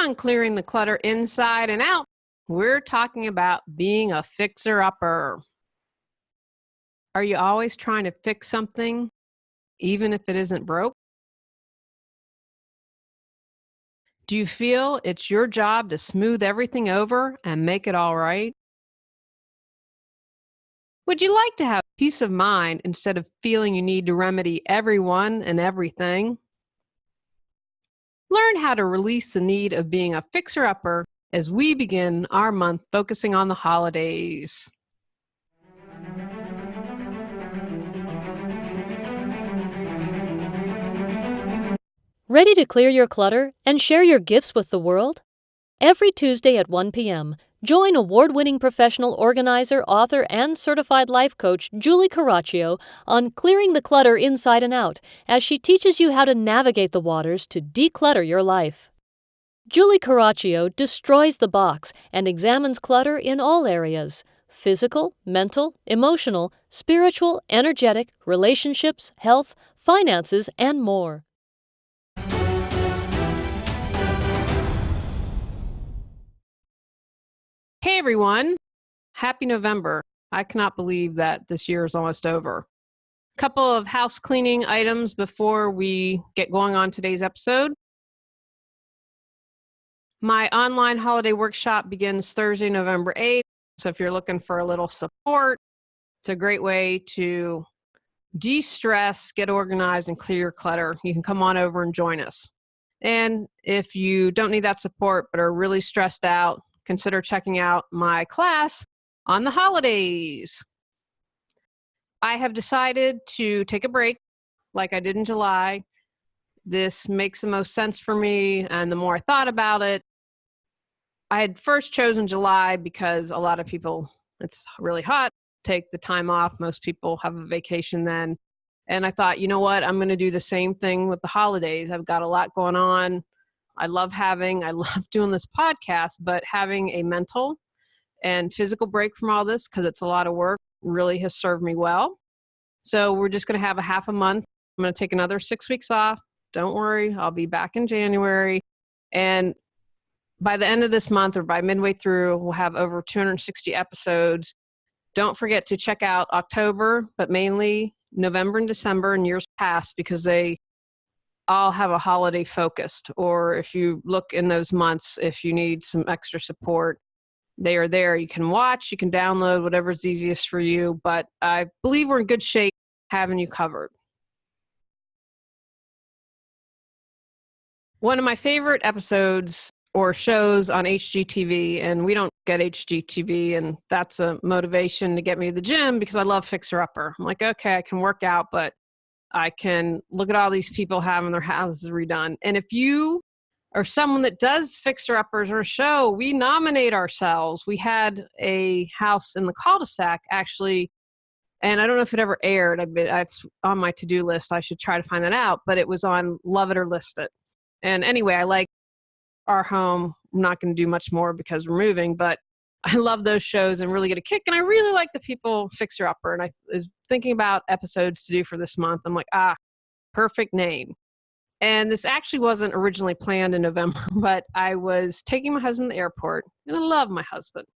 on clearing the clutter inside and out, we're talking about being a fixer-upper. Are you always trying to fix something, even if it isn't broke? Do you feel it's your job to smooth everything over and make it all right? Would you like to have peace of mind instead of feeling you need to remedy everyone and everything? Learn how to release the need of being a fixer-upper as we begin our month focusing on the holidays. Ready to clear your clutter and share your gifts with the world? Every Tuesday at 1 p.m., join award-winning professional organizer, author, and certified life coach Julie Coraccio on clearing the clutter inside and out as she teaches you how to navigate the waters to declutter your life. Julie Coraccio destroys the box and examines clutter in all areas: physical, mental, emotional, spiritual, energetic, relationships, health, finances, and more. Hey everyone, happy November. I cannot believe that this year is almost over. A couple of house cleaning items before we get going on today's episode. My online holiday workshop begins Thursday, November 8th. So if you're looking for a little support, it's a great way to de-stress, get organized, and clear your clutter. You can come on over and join us. And if you don't need that support but are really stressed out, consider checking out my class on the holidays. I have decided to take a break like I did in July. This makes the most sense for me, and the more I thought about it, I had first chosen July because a lot of people, it's really hot, take the time off. Most people have a vacation then. And I thought, you know what, I'm going to do the same thing with the holidays. I've got a lot going on. I love doing this podcast, but having a mental and physical break from all this, because it's a lot of work, really has served me well. So we're just going to have a half a month. I'm going to take another 6 weeks off. Don't worry, I'll be back in January. And by the end of this month, or by midway through, we'll have over 260 episodes. Don't forget to check out October, but mainly November and December and years past, because they all have a holiday focused. Or if you look in those months, if you need some extra support, they are there. You can watch, you can download, whatever's easiest for you. But I believe we're in good shape having you covered. One of my favorite episodes or shows on HGTV, and we don't get HGTV, and that's a motivation to get me to the gym because I love Fixer Upper. I'm like, okay, I can work out, but I can look at all these people having their houses redone. And if you are someone that does Fixer Uppers or a show, we nominate ourselves. We had a house in the cul-de-sac actually, and I don't know if it ever aired. It's on my to-do list. I should try to find that out, but it was on Love It or List It. And anyway, I like our home. I'm not going to do much more because we're moving, but I love those shows and really get a kick. And I really like the people Fixer Upper. And I was thinking about episodes to do for this month. I'm like, perfect name. And this actually wasn't originally planned in November, but I was taking my husband to the airport, and I love my husband.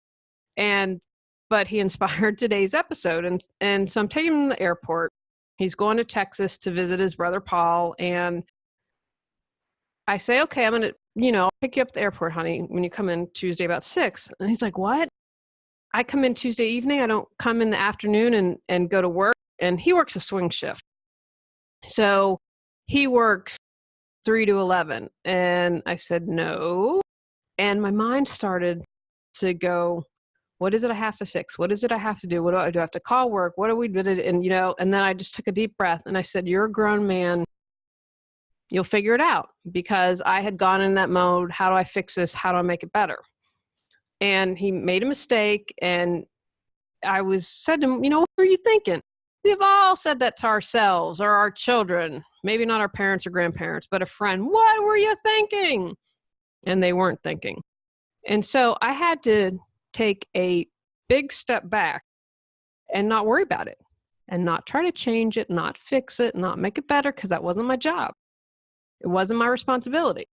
But he inspired today's episode. And so I'm taking him to the airport. He's going to Texas to visit his brother, Paul. And I say, okay, I'm going to, I'll pick you up at the airport, honey, when you come in Tuesday about 6. And he's like, what? I come in Tuesday evening. I don't come in the afternoon and go to work. And he works a swing shift. So he works 3 to 11. And I said, no. And my mind started to go, what is it I have to fix? What is it I have to do? What do I do? I have to call work? What do we do? And then I just took a deep breath and I said, you're a grown man. You'll figure it out, because I had gone in that mode. How do I fix this? How do I make it better? And he made a mistake. And I said to him, what were you thinking? We've all said that to ourselves or our children, maybe not our parents or grandparents, but a friend. What were you thinking? And they weren't thinking. And so I had to take a big step back and not worry about it and not try to change it, not fix it, not make it better, because that wasn't my job. It wasn't my responsibility.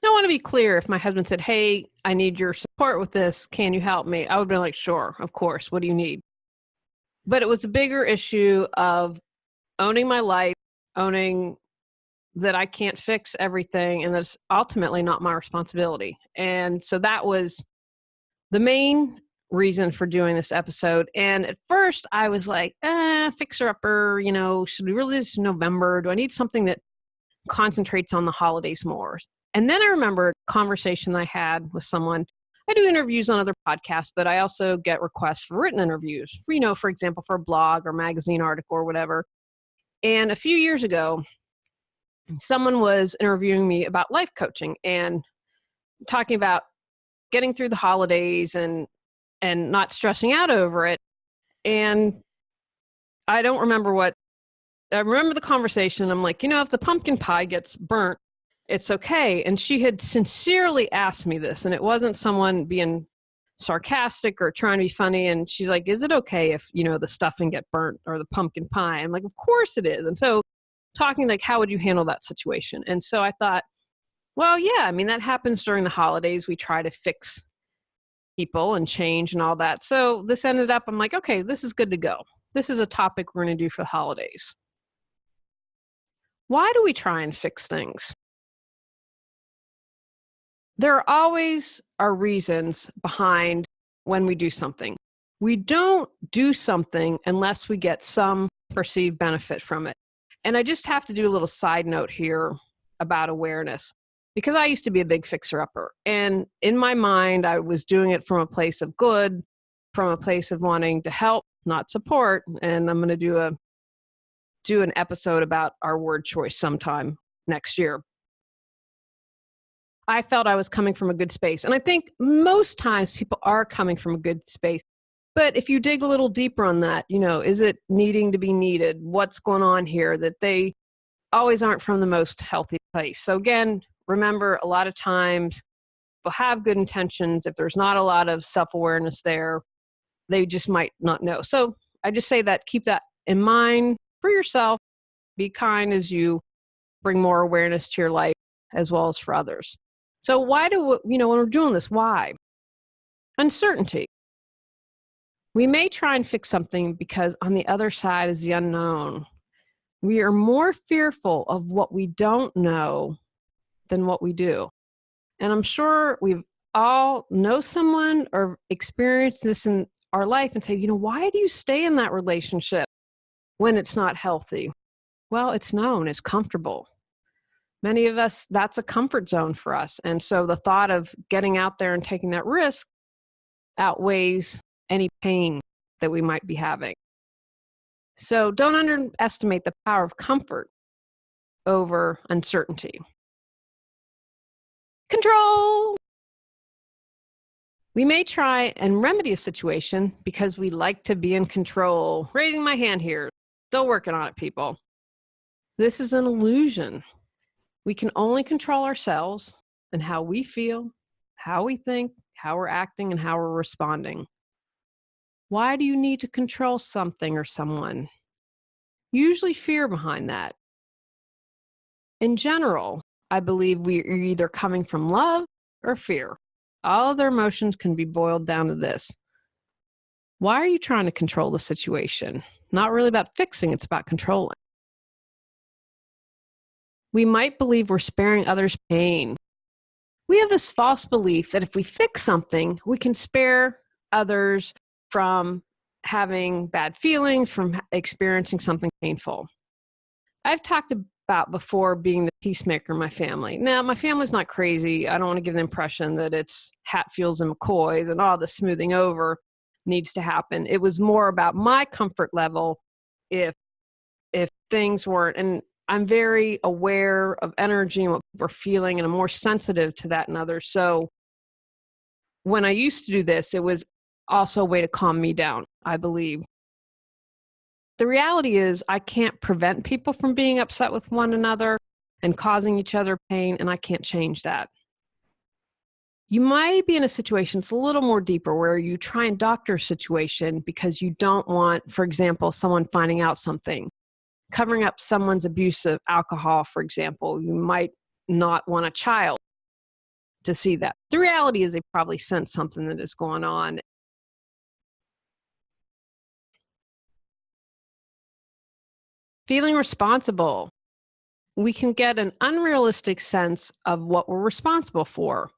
I want to be clear. If my husband said, hey, I need your support with this, can you help me? I would be like, sure, of course. What do you need? But it was a bigger issue of owning my life, owning that I can't fix everything, and that's ultimately not my responsibility. And so that was the main reason for doing this episode. And at first I was like, fixer upper, should we really do this in November? Do I need something that concentrates on the holidays more? And then I remembered a conversation I had with someone. I do interviews on other podcasts, but I also get requests for written interviews, for example, for a blog or magazine article or whatever. And a few years ago, someone was interviewing me about life coaching and talking about getting through the holidays and not stressing out over it. And I don't remember I remember the conversation. I'm like, if the pumpkin pie gets burnt, it's okay. And she had sincerely asked me this, and it wasn't someone being sarcastic or trying to be funny. And she's like, is it okay if, the stuffing get burnt or the pumpkin pie? I'm like, of course it is. And so talking like, how would you handle that situation? And so I thought, well, yeah, that happens during the holidays. We try to fix people and change and all that. So this ended up, I'm like, okay, this is good to go. This is a topic we're going to do for the holidays. Why do we try and fix things? There always are reasons behind when we do something. We don't do something unless we get some perceived benefit from it. And I just have to do a little side note here about awareness, because I used to be a big fixer-upper. And in my mind, I was doing it from a place of good, from a place of wanting to help, not support. And I'm going to do an episode about our word choice sometime next year. I felt I was coming from a good space. And I think most times people are coming from a good space. But if you dig a little deeper on that, is it needing to be needed? What's going on here? That they always aren't from the most healthy place. So again, remember, a lot of times people have good intentions. If there's not a lot of self-awareness there, they just might not know. So I just say that, keep that in mind for yourself. Be kind as you bring more awareness to your life as well as for others. So why when we're doing this, why? Uncertainty. We may try and fix something because on the other side is the unknown. We are more fearful of what we don't know than what we do. And I'm sure we've all know someone or experienced this in our life and say, why do you stay in that relationship when it's not healthy? Well, it's known, it's comfortable. Many of us, that's a comfort zone for us. And so the thought of getting out there and taking that risk outweighs any pain that we might be having. So don't underestimate the power of comfort over uncertainty. Control. We may try and remedy a situation because we like to be in control. Raising my hand here. Still working on it, people. This is an illusion. We can only control ourselves and how we feel, how we think, how we're acting, and how we're responding. Why do you need to control something or someone? Usually fear behind that. In general, I believe we are either coming from love or fear. All other emotions can be boiled down to this. Why are you trying to control the situation? Not really about fixing, it's about controlling. We might believe we're sparing others pain. We have this false belief that if we fix something, we can spare others from having bad feelings, from experiencing something painful. I've talked about before being the peacemaker in my family. Now, my family's not crazy. I don't want to give the impression that it's Hatfields and McCoys and all the smoothing over needs to happen. It was more about my comfort level if things weren't, and I'm very aware of energy and what people are feeling, and I'm more sensitive to that than others. So when I used to do this, it was also a way to calm me down, I believe. The reality is I can't prevent people from being upset with one another and causing each other pain, and I can't change that. You might be in a situation that's a little more deeper where you try and doctor a situation because you don't want, for example, someone finding out something. Covering up someone's abuse of alcohol, for example. You might not want a child to see that. The reality is they probably sense something that is going on. Feeling responsible. We can get an unrealistic sense of what we're responsible for.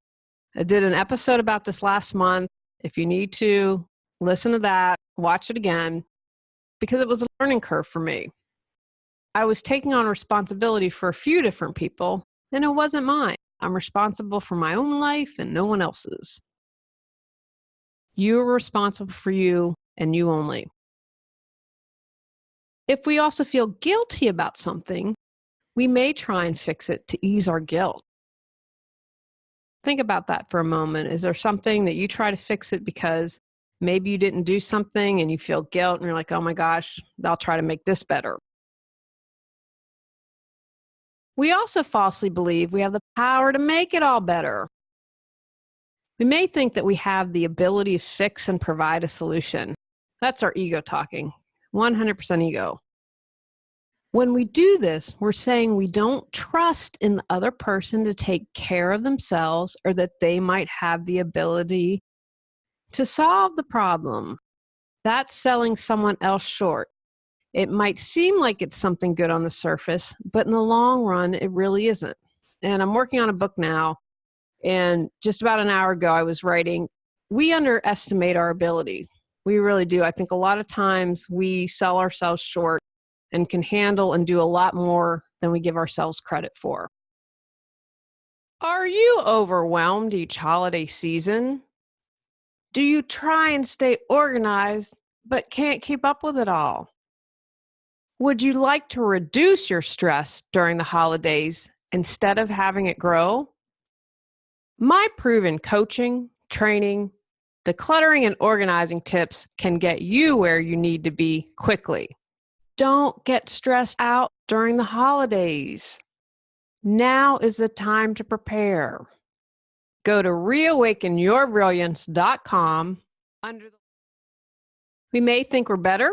I did an episode about this last month. If you need to, listen to that, watch it again, because it was a learning curve for me. I was taking on responsibility for a few different people, and it wasn't mine. I'm responsible for my own life and no one else's. You are responsible for you and you only. If we also feel guilty about something, we may try and fix it to ease our guilt. Think about that for a moment. Is there something that you try to fix it because maybe you didn't do something and you feel guilt and you're like, oh my gosh, I'll try to make this better. We also falsely believe we have the power to make it all better. We may think that we have the ability to fix and provide a solution. That's our ego talking, 100% ego. When we do this, we're saying we don't trust in the other person to take care of themselves or that they might have the ability to solve the problem. That's selling someone else short. It might seem like it's something good on the surface, but in the long run, it really isn't. And I'm working on a book now, and just about an hour ago, I was writing, we underestimate our ability. We really do. I think a lot of times we sell ourselves short and can handle and do a lot more than we give ourselves credit for. Are you overwhelmed each holiday season? Do you try and stay organized but can't keep up with it all? Would you like to reduce your stress during the holidays instead of having it grow? My proven coaching, training, decluttering, and organizing tips can get you where you need to be quickly. Don't get stressed out during the holidays. Now is the time to prepare. Go to reawakenyourbrilliance.com. We may think we're better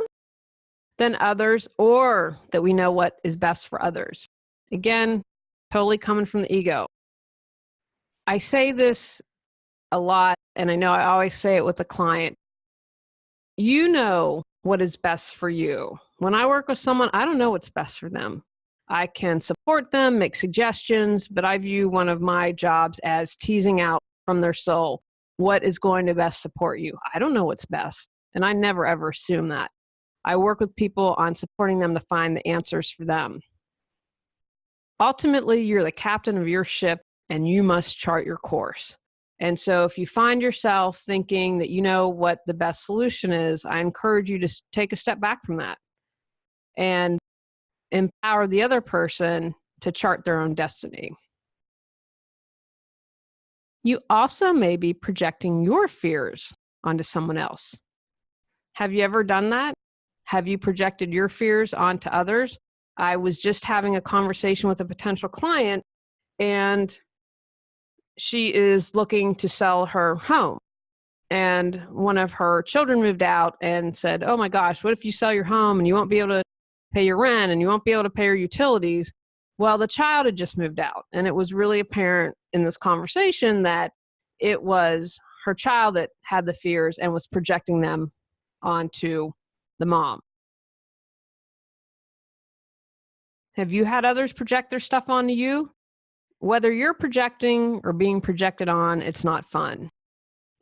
than others or that we know what is best for others. Again, totally coming from the ego. I say this a lot, and I know I always say it with the client. You know what is best for you. When I work with someone, I don't know what's best for them. I can support them, make suggestions, but I view one of my jobs as teasing out from their soul what is going to best support you. I don't know what's best, and I never ever assume that. I work with people on supporting them to find the answers for them. Ultimately, you're the captain of your ship, and you must chart your course. And so if you find yourself thinking that you know what the best solution is, I encourage you to take a step back from that and empower the other person to chart their own destiny. You also may be projecting your fears onto someone else. Have you ever done that? Have you projected your fears onto others? I was just having a conversation with a potential client, and she is looking to sell her home. And one of her children moved out and said, oh my gosh, what if you sell your home and you won't be able to pay your rent and you won't be able to pay your utilities? Well, the child had just moved out, and it was really apparent in this conversation that it was her child that had the fears and was projecting them onto the mom. Have you had others project their stuff onto you? Whether you're projecting or being projected on, it's not fun.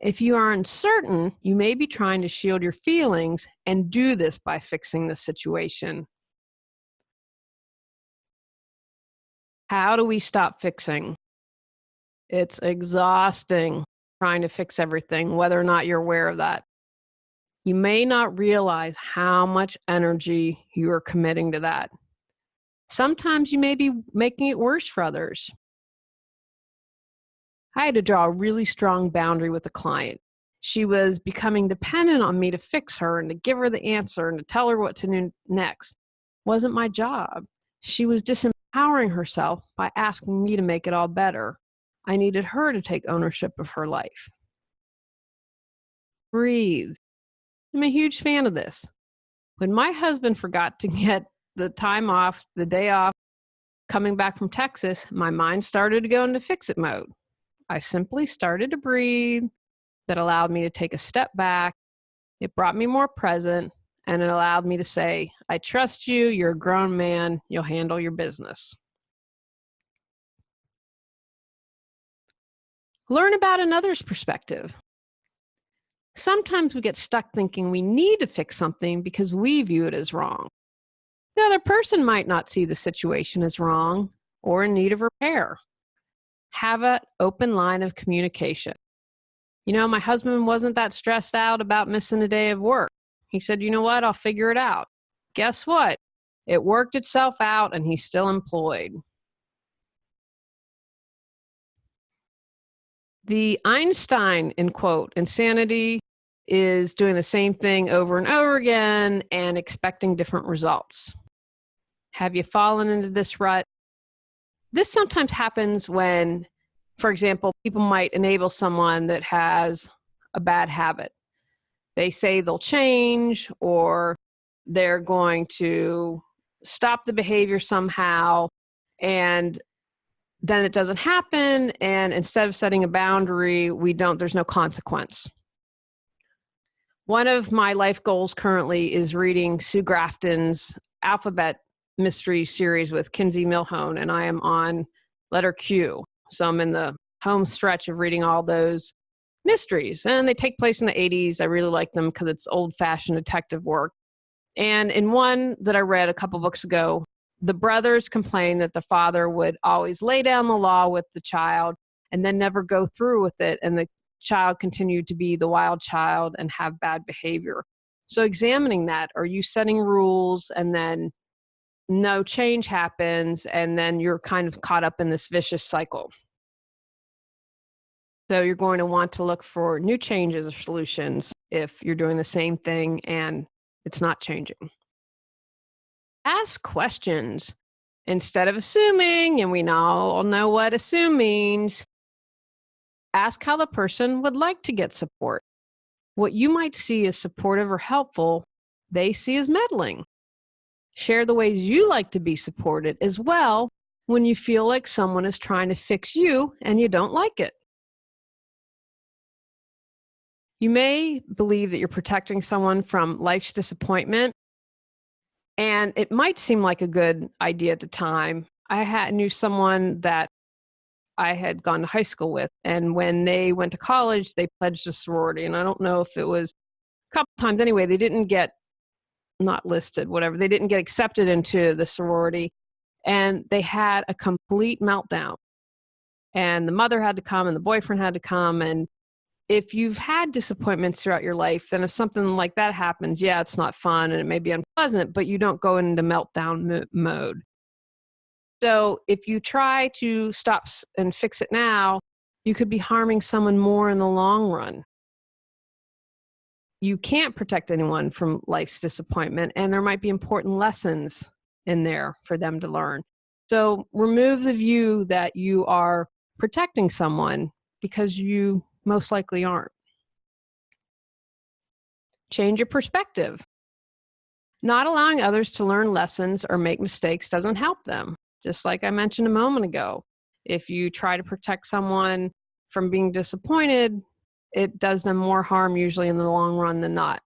If you are uncertain, you may be trying to shield your feelings and do this by fixing the situation. How do we stop fixing? It's exhausting trying to fix everything, whether or not you're aware of that. You may not realize how much energy you are committing to that. Sometimes you may be making it worse for others. I had to draw a really strong boundary with a client. She was becoming dependent on me to fix her and to give her the answer and to tell her what to do next. It wasn't my job. She was disempowering herself by asking me to make it all better. I needed her to take ownership of her life. Breathe. I'm a huge fan of this. When my husband forgot to get the time off, the day off, coming back from Texas, my mind started to go into fix-it mode. I simply started to breathe. That allowed me to take a step back. It brought me more present, and it allowed me to say, I trust you. You're a grown man. You'll handle your business. Learn about another's perspective. Sometimes we get stuck thinking we need to fix something because we view it as wrong. The other person might not see the situation as wrong or in need of repair. Have an open line of communication. My husband wasn't that stressed out about missing a day of work. He said, you know what? I'll figure it out. Guess what? It worked itself out and he's still employed. The Einstein, in quote, insanity is doing the same thing over and over again and expecting different results. Have you fallen into this rut? This sometimes happens when, for example, people might enable someone that has a bad habit. They say they'll change or they're going to stop the behavior somehow, and then it doesn't happen, and instead of setting a boundary, there's no consequence. One of my life goals currently is reading Sue Grafton's Alphabet Mystery series with Kinsey Milhone, and I am on letter Q. So I'm in the home stretch of reading all those mysteries, and they take place in the 80s. I really like them because it's old-fashioned detective work. And in one that I read a couple books ago, the brothers complained that the father would always lay down the law with the child and then never go through with it, and the child continued to be the wild child and have bad behavior. So examining that, are you setting rules and then no change happens, and then you're kind of caught up in this vicious cycle? So you're going to want to look for new changes or solutions if you're doing the same thing and it's not changing. Ask questions instead of assuming, and we all know what assume means. Ask how the person would like to get support. What you might see as supportive or helpful, they see as meddling. Share the ways you like to be supported as well when you feel like someone is trying to fix you and you don't like it. You may believe that you're protecting someone from life's disappointment, and it might seem like a good idea at the time. I knew someone that I had gone to high school with, and when they went to college, they pledged a sorority, and I don't know if it was a couple times anyway, they didn't get not listed, whatever. They didn't get accepted into the sorority, and they had a complete meltdown. And the mother had to come and the boyfriend had to come. And if you've had disappointments throughout your life, then if something like that happens, yeah, it's not fun and it may be unpleasant, but you don't go into meltdown mode. So if you try to stop and fix it now, you could be harming someone more in the long run. You can't protect anyone from life's disappointment, and there might be important lessons in there for them to learn. So remove the view that you are protecting someone, because you most likely aren't. Change your perspective. Not allowing others to learn lessons or make mistakes doesn't help them. Just like I mentioned a moment ago, if you try to protect someone from being disappointed, it does them more harm usually in the long run than not.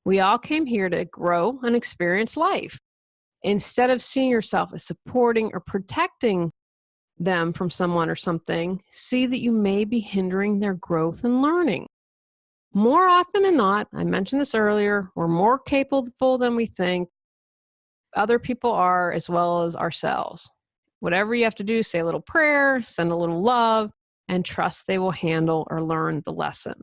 We all came here to grow and experience life. Instead of seeing yourself as supporting or protecting them from someone or something, see that you may be hindering their growth and learning. More often than not, I mentioned this earlier, we're more capable than we think. Other people are, as well as ourselves. Whatever you have to do, say a little prayer, send a little love, and trust they will handle or learn the lesson.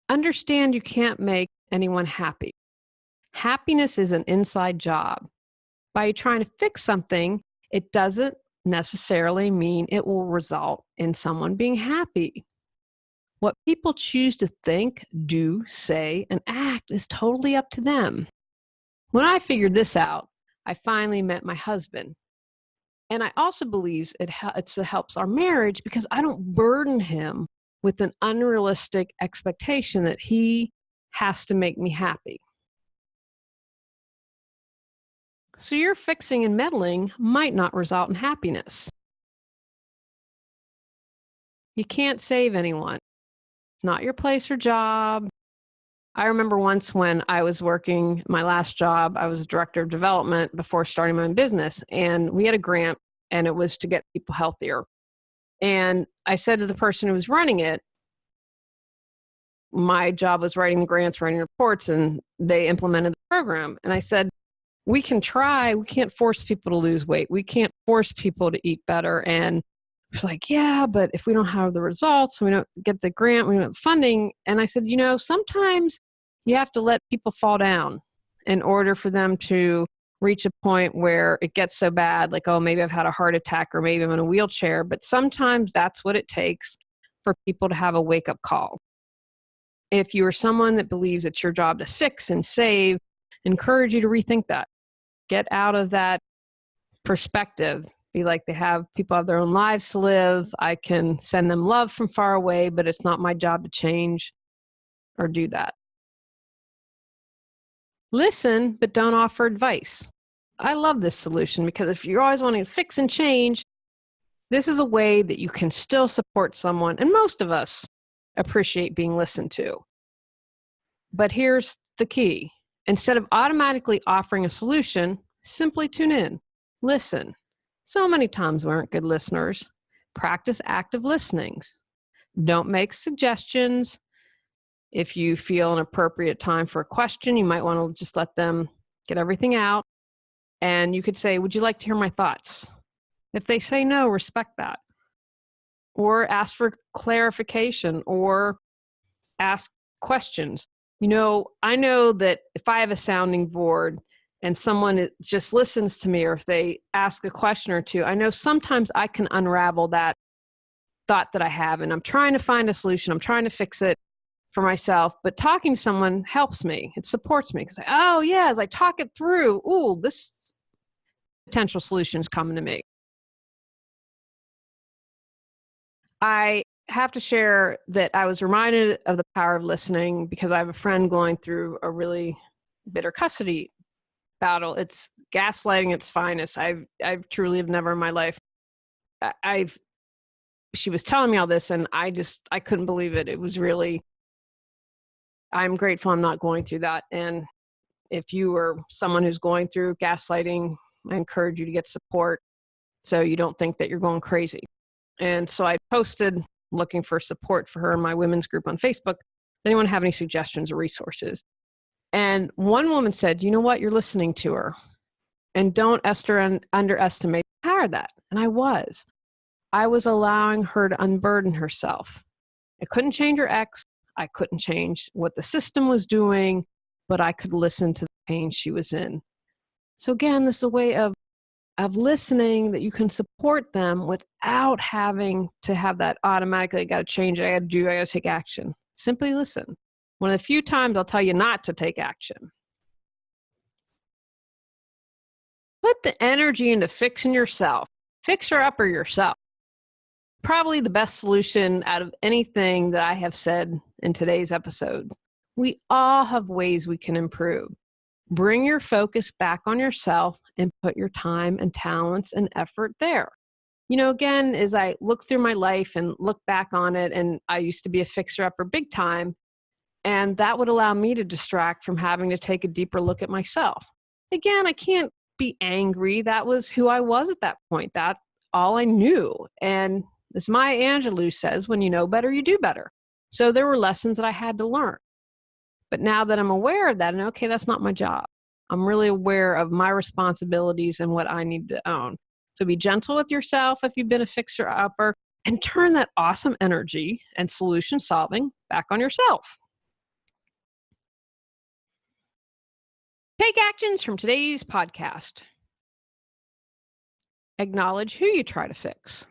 Understand you can't make anyone happy. Happiness is an inside job. By trying to fix something, it doesn't necessarily mean it will result in someone being happy. What people choose to think, do, say, and act is totally up to them. When I figured this out, I finally met my husband. And I also believe it helps our marriage because I don't burden him with an unrealistic expectation that he has to make me happy. So your fixing and meddling might not result in happiness. You can't save anyone, not your place or job. I remember once when I was working my last job, I was a director of development before starting my own business, and we had a grant, and it was to get people healthier. And I said to the person who was running it, my job was writing the grants, writing reports, and they implemented the program. And I said, we can try, we can't force people to lose weight. We can't force people to eat better. And it's like, yeah, but if we don't have the results, we don't get the grant, we don't have the funding. And I said, sometimes you have to let people fall down in order for them to reach a point where it gets so bad, like, oh, maybe I've had a heart attack or maybe I'm in a wheelchair. But sometimes that's what it takes for people to have a wake-up call. If you are someone that believes it's your job to fix and save, encourage you to rethink that. Get out of that perspective. Be like, people have their own lives to live. I can send them love from far away, but it's not my job to change or do that. Listen, but don't offer advice. I love this solution because if you're always wanting to fix and change, this is a way that you can still support someone. And most of us appreciate being listened to. But here's the key. Instead of automatically offering a solution, simply tune in. Listen. So many times we aren't good listeners. Practice active listening. Don't make suggestions. If you feel an appropriate time for a question, you might want to just let them get everything out. And you could say, would you like to hear my thoughts? If they say no, respect that. Or ask for clarification or ask questions. I know that if I have a sounding board and someone just listens to me, or if they ask a question or two, I know sometimes I can unravel that thought that I have, and I'm trying to find a solution. I'm trying to fix it for myself, but talking to someone helps me. It supports me because, as I talk it through, this potential solution is coming to me. I have to share that I was reminded of the power of listening because I have a friend going through a really bitter custody battle. It's gaslighting its finest. I've truly have never in my life. She was telling me all this, and I couldn't believe it. It was really. I'm grateful I'm not going through that. And if you are someone who's going through gaslighting, I encourage you to get support so you don't think that you're going crazy. And so I posted looking for support for her in my women's group on Facebook. Does anyone have any suggestions or resources? And one woman said, you know what? You're listening to her. And don't underestimate the power of that. And I was allowing her to unburden herself. I couldn't change her ex. I couldn't change what the system was doing, but I could listen to the pain she was in. So again, this is a way of listening that you can support them without having to have that automatically, I got to change, I got to take action. Simply listen. One of the few times I'll tell you not to take action. Put the energy into fixing yourself. Fixer upper yourself. Probably the best solution out of anything that I have said in today's episode. We all have ways we can improve. Bring your focus back on yourself and put your time and talents and effort there. Again, as I look through my life and look back on it, and I used to be a fixer-upper big time, and that would allow me to distract from having to take a deeper look at myself. Again, I can't be angry. That was who I was at that point. That's all I knew. And as Maya Angelou says, when you know better, you do better. So there were lessons that I had to learn. But now that I'm aware of that, and okay, that's not my job. I'm really aware of my responsibilities and what I need to own. So be gentle with yourself if you've been a fixer-upper, and turn that awesome energy and solution solving back on yourself. Take actions from today's podcast. Acknowledge who you try to fix.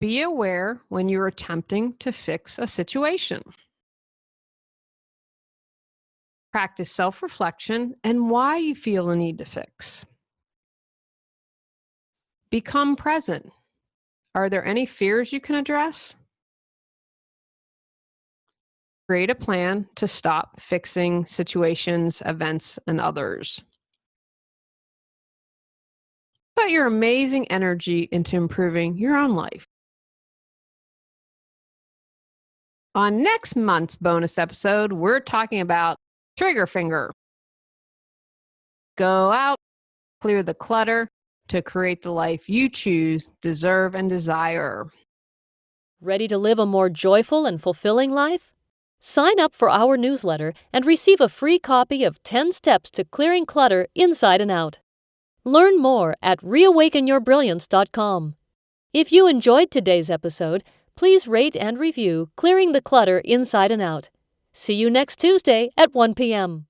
Be aware when you're attempting to fix a situation. Practice self-reflection and why you feel the need to fix. Become present. Are there any fears you can address? Create a plan to stop fixing situations, events, and others. put your amazing energy into improving your own life. On next month's bonus episode, we're talking about trigger finger. Go out, clear the clutter to create the life you choose, deserve, and desire. Ready to live a more joyful and fulfilling life? Sign up for our newsletter and receive a free copy of 10 Steps to Clearing Clutter Inside and Out. Learn more at reawakenyourbrilliance.com. If you enjoyed today's episode, please rate and review Clearing the Clutter Inside and Out. See you next Tuesday at 1 p.m.